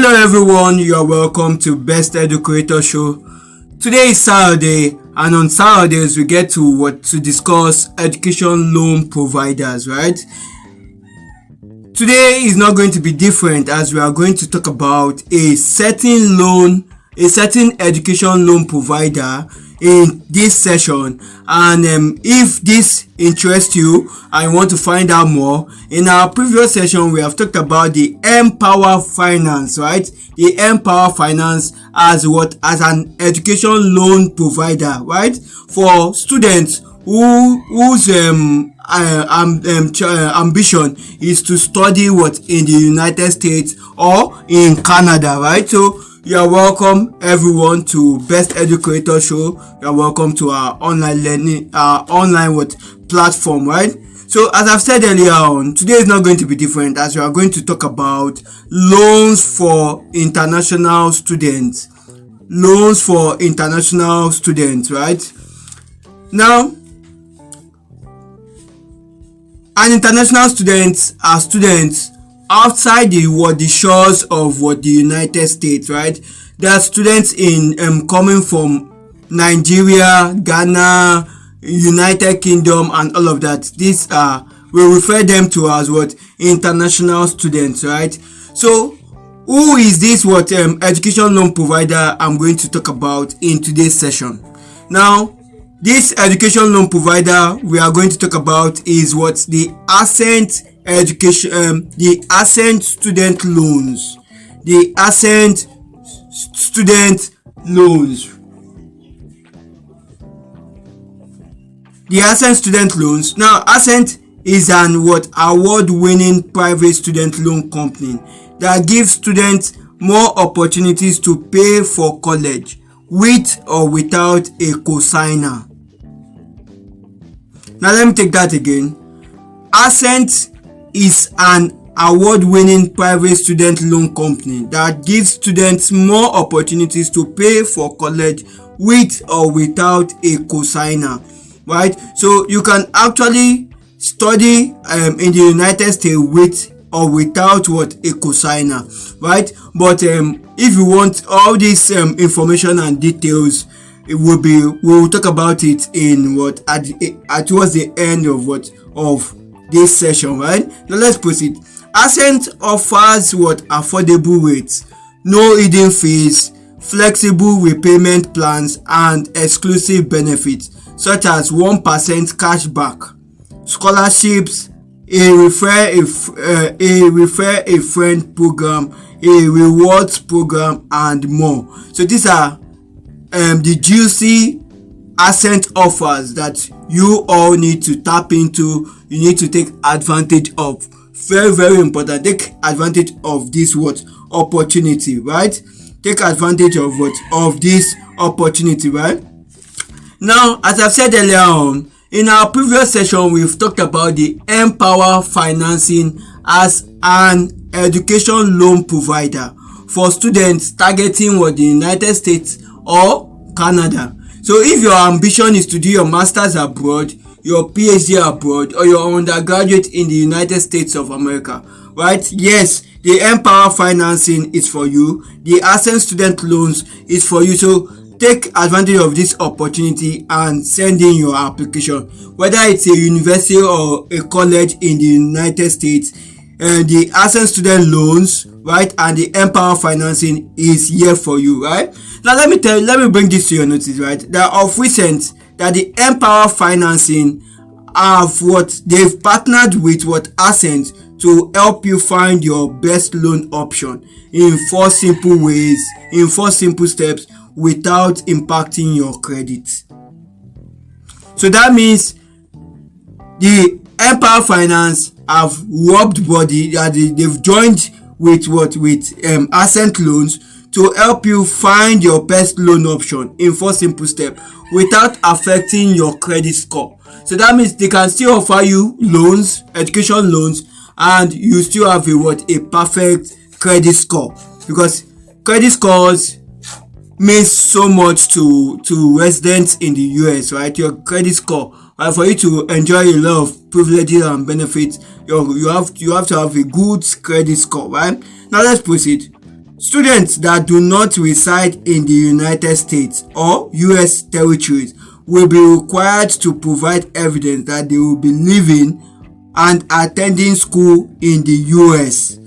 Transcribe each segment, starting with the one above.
Hello everyone, you are welcome to Best EduCreator Show. Today is Saturday, and on Saturdays we get to discuss education loan providers, right? Today is not going to be different, as we are going to talk about a certain education loan provider in this session. And if this interests you and you want to find out more, in our previous session we have talked about the Empower Finance, right? The Empower Finance as an education loan provider, right, for students whose ambition is to study in the United States or in Canada, right? So you are welcome everyone to Best EduCreator Show. You are welcome to our online learning, platform, right? So as I've said earlier on, today is not going to be different, as we are going to talk about loans for international students. Loans for international students, right? Now, an international students are students outside the shores of the United States, right? There are students coming from Nigeria, Ghana, United Kingdom, and all of that. These we refer them to as international students, right? So who is this education loan provider I'm going to talk about in today's session? Now, this education loan provider we are going to talk about is the Ascent education, the Ascent student loans, the Ascent student loans. The Ascent student loans. Now, Ascent is an award-winning private student loan company that gives students more opportunities to pay for college with or without a cosigner. Now let me take that again. Ascent is an award-winning private student loan company that gives students more opportunities to pay for college with or without a cosigner, right? So you can actually study in the United States with or without a cosigner, right? But if you want all this information and details, we will talk about it in towards the end of this session, right? Now let's proceed. Ascent offers affordable rates, no hidden fees, flexible repayment plans, and exclusive benefits such as 1% cashback, scholarships, a refer a friend program, a rewards program, and more. So these are the juicy Ascent offers that you all need to tap into. You need to take advantage of. Very, very important. Take advantage of this opportunity, right? Take advantage of this opportunity, right? Now, as I've said earlier on, in our previous session, we've talked about the Empower Financing as an education loan provider for students targeting the United States or Canada. So if your ambition is to do your master's abroad, your PhD abroad, or your undergraduate in the United States of America, right? Yes, the Empower Financing is for you. The Ascent student loans is for you. So take advantage of this opportunity and send in your application, whether it's a university or a college in the United States. The Ascent student loans, right, and the Empower Financing is here for you, right? Now let me bring this to your notice, right? That of recent that the Empower Financing they've partnered with Ascent to help you find your best loan option in 4 simple ways, in 4 simple steps, without impacting your credit. So that means the Empower Finance have rubbed body, that they've joined with Ascent Loans to help you find your best loan option in 4 simple steps without affecting your credit score. So that means they can still offer you loans, education loans, and you still have a perfect credit score, because credit scores means so much to residents in the US, right? Your credit score, right? For you to enjoy a lot of privileges and benefits, you have to have a good credit score, right? Now let's proceed. Students that do not reside in the United States or US territories will be required to provide evidence that they will be living and attending school in the US.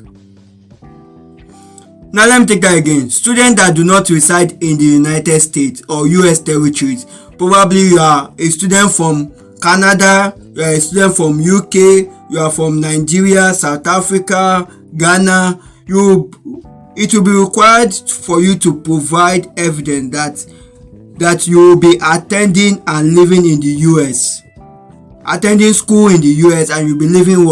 Now let me take that again. Students that do not reside in the United States or US territories, probably you are a student from Canada, you are a student from UK, you are from Nigeria, South Africa, Ghana, it will be required for you to provide evidence that you will be attending and living in the US, attending school in the US, and you'll be living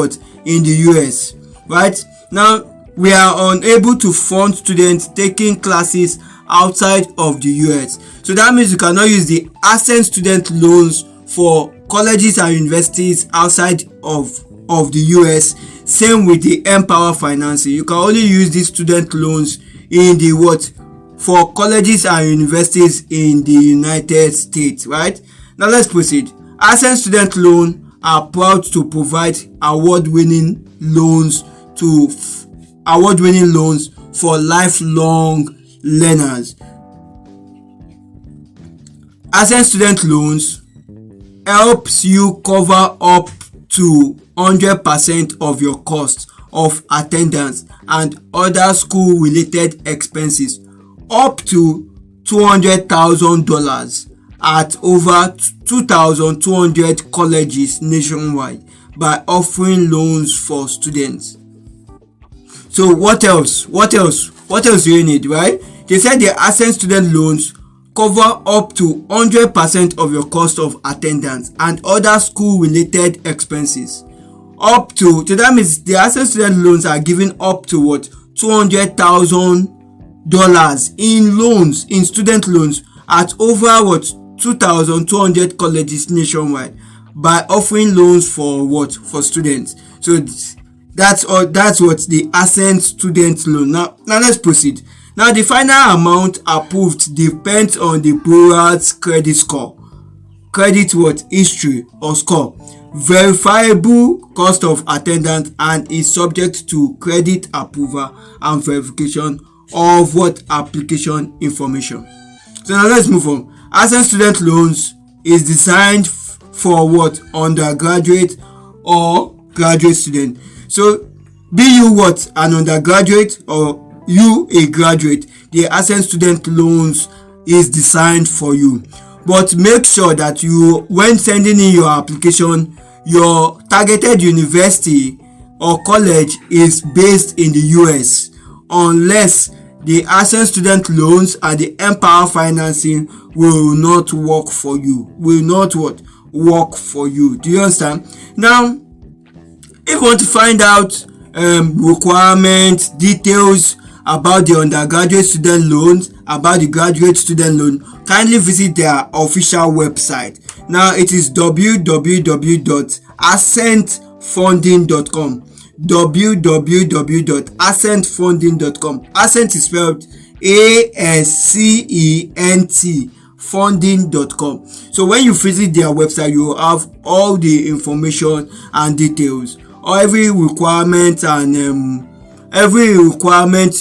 in the US, right? Now we are unable to fund students taking classes outside of the US, so that means you cannot use the Ascent student loans for colleges and universities outside of the US. Same with the Empower financing. You can only use these student loans in the for colleges and universities in the United States, right? Now let's proceed. Ascent student loan are proud to provide award-winning loans for lifelong learners. Ascent student loans helps you cover up to 100% of your cost of attendance and other school related expenses up to $200,000 at over 2,200 colleges nationwide by offering loans for students. So what else do you need, right? They said the Ascent student loans cover up to 100% of your cost of attendance and other school related expenses. So that means the Ascent student loans are giving up to $200,000 in student loans at over 2,200 colleges nationwide by offering loans for students. So that's what the Ascent student loan. Now let's proceed. Now the final amount approved depends on the borrower's credit score, history or score, verifiable cost of attendance, and is subject to credit approval and verification of application information. So now let's move on. Ascent student loans is designed for undergraduate or graduate student. So be you an undergraduate or you a graduate, the Ascent student loans is designed for you. But make sure that when sending in your application, your targeted university or college is based in the US, unless the Ascent student loans and the Empower financing will not work for you. Do you understand? Now, if you want to find out requirements, details about the undergraduate student loans, about the graduate student loan, kindly visit their official website. Now it is www.ascentfunding.com. www.ascentfunding.com. Ascent is spelled ASCENT, funding.com. So when you visit their website, you will have all the information and details, or every requirement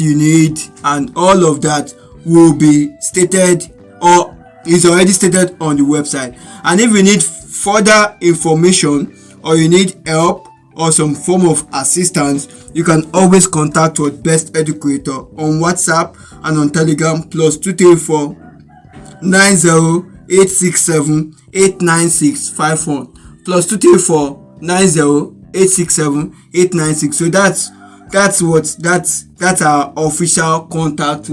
you need, and all of that will be stated or is already stated on the website. And if you need further information or you need help or some form of assistance, you can always contact our Best Educator on WhatsApp and on Telegram +234 90 867 896 51 +234 90 867 896. So that's our official contact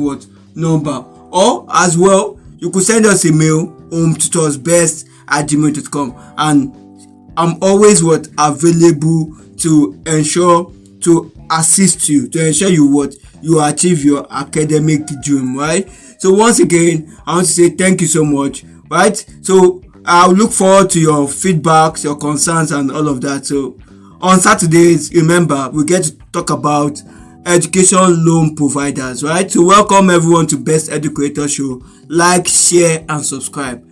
number. Or as well, you could send us a mail, hometutorsbest@gmail.com, and I'm always available to assist you, to ensure you achieve your academic dream, right? So once again, I want to say thank you so much, right? So I'll look forward to your feedbacks, your concerns, and all of that. So on Saturdays, remember, we get to talk about education loan providers, right? So welcome everyone to Best EduCreator Show. Like, share, and subscribe.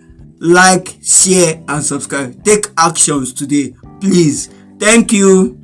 Take actions today, please. Thank you.